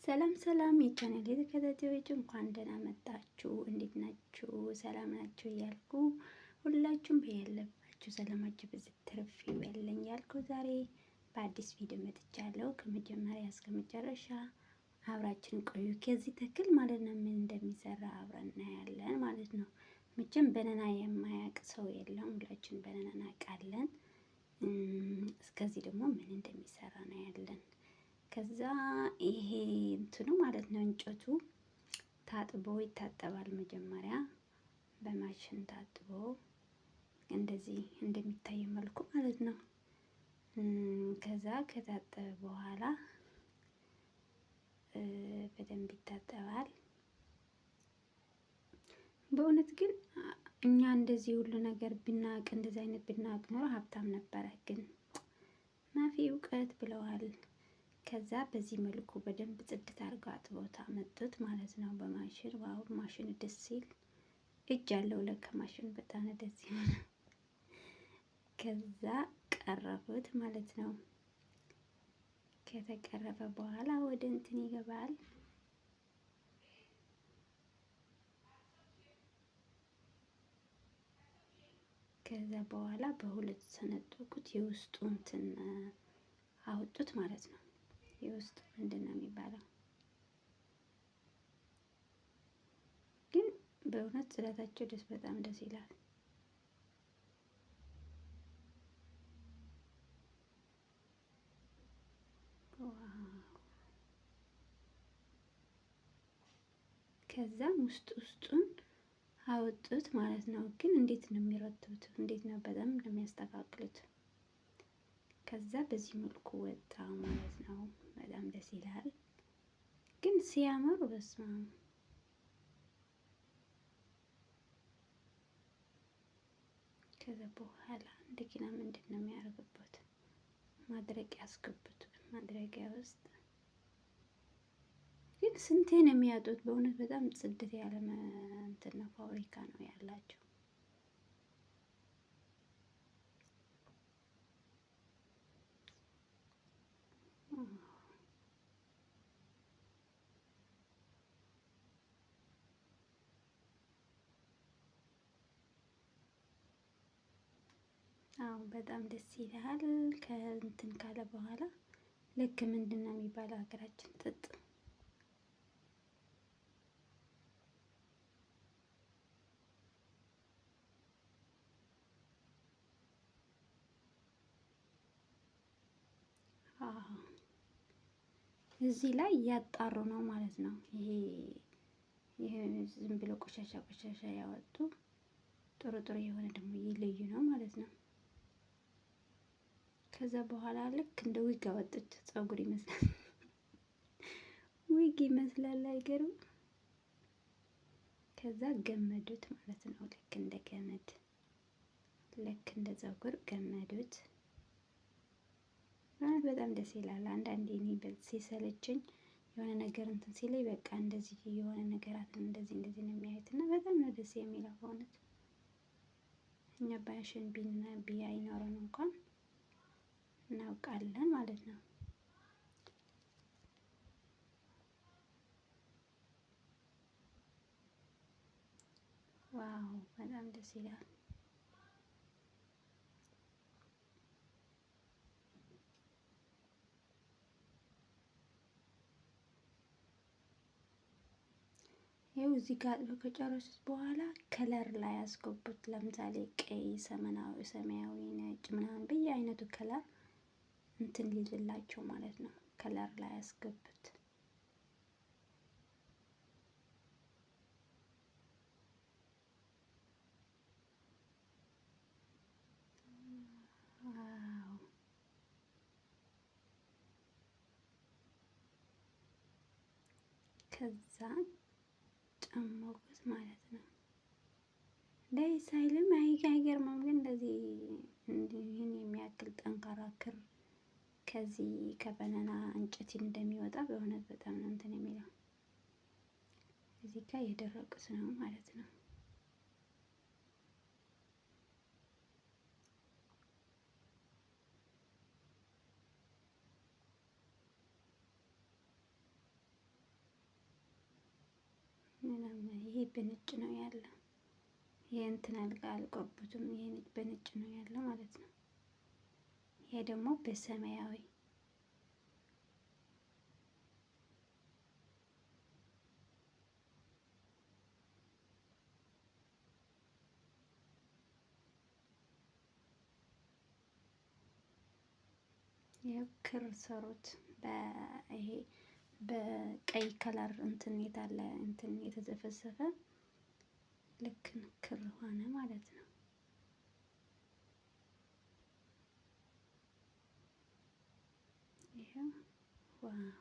ሰላም ሰላም የቻናሌ ተከታታዮች እንኳን ደህና መጣችሁ። እንዴት ናችሁ? ሰላም ናችሁ እያልኩ ሁላችሁም በያለባችሁ ሰላማችሁ ብዝት ትርፍ ይበልኝ ያልኩ ዛሬ በአዲስ ቪዲዮ መጥቻለሁ። ከመጀመሪያ እስከ መጨረሻ አብራችን ቆዩ። ከዚህ ተክል ማለት ነው ምን እንደሚሰራ አብረን እናያለን ማለት ነው። መቼም በነና የማያውቅ ሰው የለም። ሁላችን በነና እናውቃለን። እስከዚህ ደግሞ ምን እንደሚሰራ እናያለን። ከዛ ይሄ እንትኑ ማለት ነው እንጨቱ ታጥቦ ይታጠባል። መጀመሪያ በማሽን ታጥቦ እንደዚህ እንደሚታየው መልኩ ማለት ነው። ከዛ ከታጠበ በኋላ በደንብ ይታጠባል። በእውነት ግን እኛ እንደዚህ ሁሉ ነገር ብናውቅ እንደዚህ አይነት ብናውቅ ኖሮ ሀብታም ነበረ። ግን ማፊ እውቀት ብለዋል። ከዛ በዚህ መልኩ በደንብ ጽድት አድርገው አጥቦታ መጡት ማለት ነው በማሽን። ዋው ማሽኑ ደስ ሲል እጅ አለው ለካ ማሽኑ በጣም ደስ ይላል። ከዛ ቀረቡት ማለት ነው። ከተቀረበ በኋላ ወደ እንትን ይገባል። ከዛ በኋላ በሁለት ሰነጠቁት የውስጡ እንትን አወጡት ማለት ነው። የውስጥ ምንድነው የሚባለው? ግን በእውነት ጽዳታቸው በጣም ደስ ይላል። ከዛም ውስጡን አወጡት ማለት ነው። ግን እንዴት ነው የሚረቱት? እንዴት ነው በጣም የሚያስተካክሉት? ከዛ በዚህ መልኩ ወጣ ማለት ነው። በጣም ደስ ይላል። ግን ሲያምር በስመ አብ። ከዛ በኋላ እንደገና ምንድን ነው የሚያደርጉበት? ማድረቂያ ያስገቡት። ማድረቂያ ውስጥ ግን ስንቴ ነው የሚያጡት? በእውነት በጣም ጽድት ያለ እንትን ነው፣ ፋብሪካ ነው ያላቸው። አዎ በጣም ደስ ይላል። ከእንትን ካለ በኋላ ልክ ምንድን ነው የሚባለው ሀገራችን ጥጥ እዚህ ላይ እያጣሩ ነው ማለት ነው። ይሄ ዝም ብሎ ቆሻሻ ያወጡ ጥሩ ጥሩ የሆነ ደግሞ ይለዩ ነው ማለት ነው። ከዛ በኋላ ልክ እንደ ዊግ አወጡት። ፀጉር ይመስላል፣ ዊግ ይመስላል። አይገርም? ከዛ ገመዱት ማለት ነው። ልክ እንደ ገመድ፣ ልክ እንደ ፀጉር ገመዱት። በጣም ደስ ይላል። አንዳንዴ እኔ ሲሰለቸኝ የሆነ ነገር እንትን ሲለኝ በቃ እንደዚህ የሆነ ነገራትን እንደዚህ ነው የሚያዩት እና በጣም ነው ደስ የሚለው በእውነት። እኛ ባሽን አይኖረን እንኳን እናውቃለን ማለት ነው። ዋው በጣም ደስ ይላል። ይኸው እዚህ ጋር አጥበው ከጨረሱት በኋላ ከለር ላይ ያስገቡት። ለምሳሌ ቀይ፣ ሰማያዊ፣ ነጭ ምናምን በየአይነቱ ከለር እንትን ሊልላቸው ማለት ነው። ከለር ላይ ያስገቡት። ከዛ ጨመቁት ማለት ነው። ደስ አይልም? አይገርምም? ግን እንደዚህ ይህን የሚያክል ጠንካራ ክር ከዚህ ከበነና እንጨት እንደሚወጣ በእውነት በጣም ነው እንትን የሚለው። እዚህ ጋር የደረቁት ነው ማለት ነው። ይሄ በነጭ ነው ያለ። ይሄ እንትን አልቀቡትም። ይሄ በነጭ ነው ያለ ማለት ነው። ይሄ ደግሞ በሰማያዊ ክር ሰሩት። ይሄ በቀይ ከለር እንትን የታለ እንትን የተዘፈዘፈ ልክ ክር ሆነ ማለት ነው። ይሄ ዋው!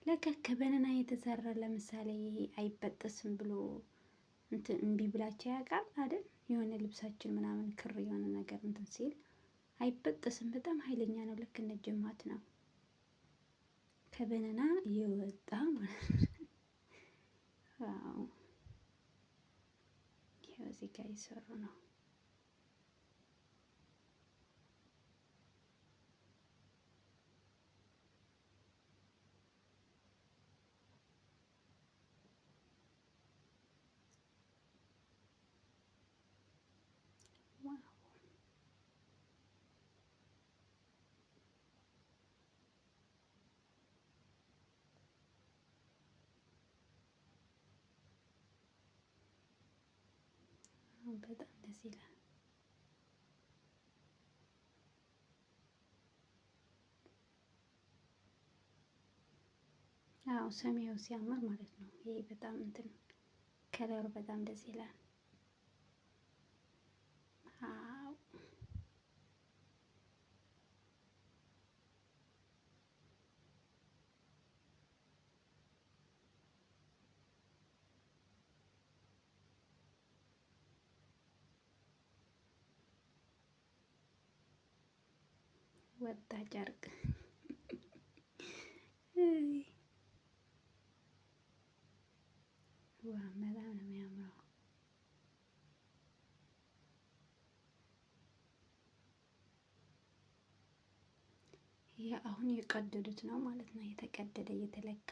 ለካ ከበነና የተሰራ ለምሳሌ ይሄ አይበጠስም ብሎ እንትን እምቢ ብላችሁ ያውቃል አይደል? የሆነ ልብሳችን ምናምን ክር የሆነ ነገር እንትን ሲል አይበጠስም። በጣም ኃይለኛ ነው። ልክ እንደ ጅማት ነው። ከበነና የወጣ ማለት ነው። ዋው! ይሄው እዚህ ጋር እየሰሩ ነው። ዋው! በጣም ደስ ይላል። አዎ ሰማያዊ ሲያምር ማለት ነው። ይሄ በጣም እንትን ከለሩ በጣም ደስ ይላል። አዎ ወጣ ጨርቅ ዋ በጣም ነው የሚያምረው። ይሄ አሁን የቀደዱት ነው ማለት ነው። የተቀደደ የተለካ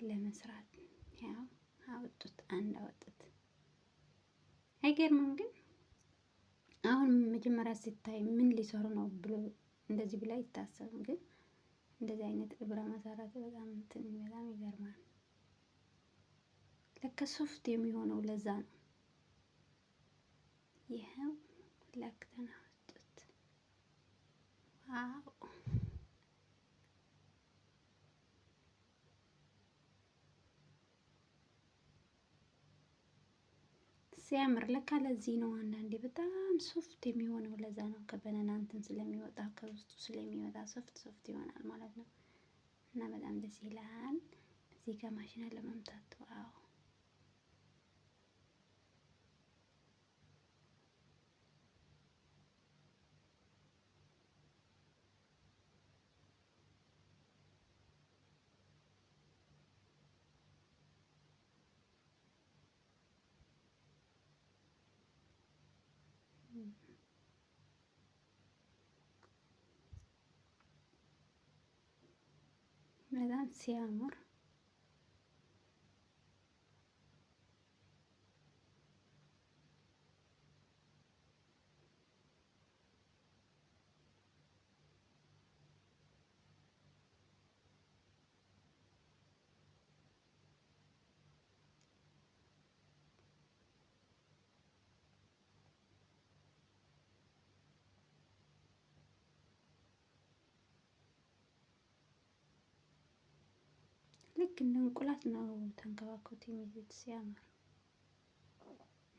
ለመስራት ያው አወጡት፣ አንድ አወጡት። አይገርምም ግን አሁን መጀመሪያ ሲታይ ምን ሊሰሩ ነው ብሎ እንደዚህ ብላ አይታሰብም። ግን እንደዚህ አይነት እብረ መሰራት በጣም እንትን በጣም ይገርማል። ለካ ሶፍት የሚሆነው ለዛ ነው። ይሄው ለክተን አወጡት። ዋው! ሲያምር ለካ ለዚህ ነው አንዳንዴ በጣም ሶፍት የሚሆነው ለዛ ነው። ከበነና እንትን ስለሚወጣ ከውስጡ ስለሚወጣ ሶፍት ሶፍት ይሆናል ማለት ነው። እና በጣም ደስ ይላል። እዚህ ጋር ማሽን አለ መምታት። ዋው! በጣም ሲያምር ልክ እንደ እንቁላል ነው ተንከባክቦት የሚይዙት። ሲያምር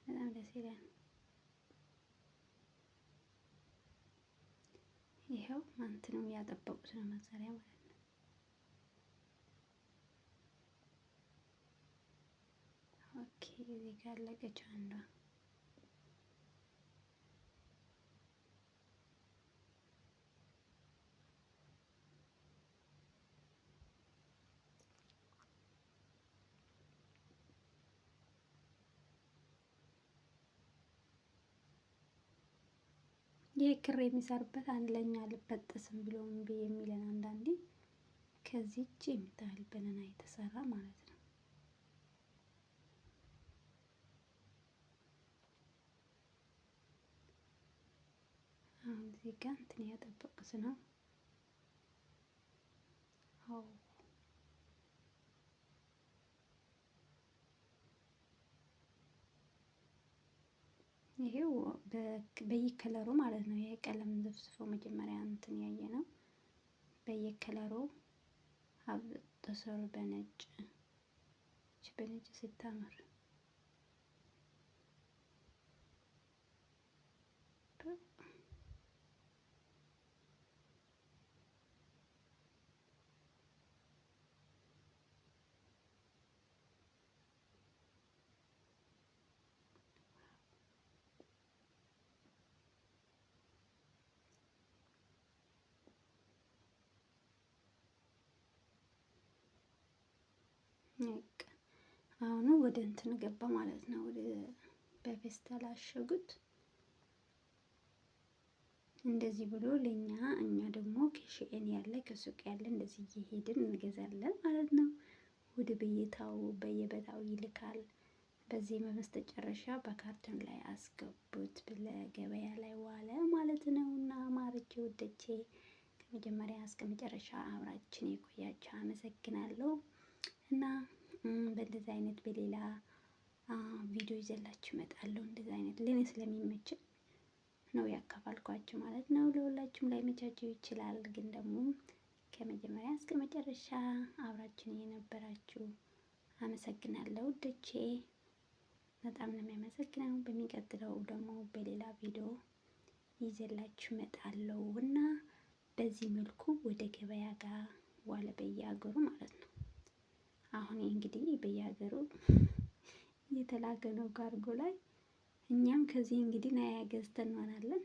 በጣም ደስ ይላል። ይኸው እንትንም ያጠበቁት ነው መሰሪያ ማለት ነው። ኦኬ እዚህ ጋር አለቀች አንዷ። ይህ ክር የሚሰርበት አንድ ለኛ አልበጠስም ብሎ እምቢ የሚለን አንዳንዴ ከዚች የምታህል በነና የተሰራ ማለት ነው። አሁን እዚህ ጋር እንትን ያጠበቁት ነው። አዎ ይሄው በየከለሩ ማለት ነው። ይሄ ቀለም ዘፍዝፎ መጀመሪያ እንትን ያየ ነው። በየከለሩ ተሰሩ በነጭ ስታምር አሁን ወደ እንትን ገባ ማለት ነው። ወደ በፌስታል አሸጉት እንደዚህ ብሎ እኛ ደግሞ ከሽኤን ያለ ከሱቅ ያለ እንደዚህ እየሄድን እንገዛለን ማለት ነው። ወደ በየበታው ይልካል። በዚህ በመስተጨረሻ በካርቶን ላይ አስገቡት ለገበያ ላይ ዋለ ማለት ነው። እና ማርቼ ወደቼ ከመጀመሪያ እስከ መጨረሻ አብራችን የቆያችሁ አመሰግናለሁ። እና በእንደዚህ አይነት በሌላ ቪዲዮ ይዘላችሁ እመጣለሁ። እንደዚህ አይነት ለኔ ስለሚመችኝ ነው ያካፈልኳችሁ ማለት ነው። ለሁላችሁም ላይመቻችሁ ይችላል፣ ግን ደግሞ ከመጀመሪያ እስከ መጨረሻ አብራችን የነበራችሁ አመሰግናለሁ ውዶቼ። በጣም ነው የሚያመሰግነው። በሚቀጥለው ደግሞ በሌላ ቪዲዮ ይዘላችሁ እመጣለሁ እና በዚህ መልኩ ወደ ገበያ ጋር ዋለ በየሀገሩ ማለት ነው። አሁን እንግዲህ በየሀገሩ እየተላከ ነው ካርጎ ላይ። እኛም ከዚህ እንግዲህ ናያ ገዝተን እንሆናለን።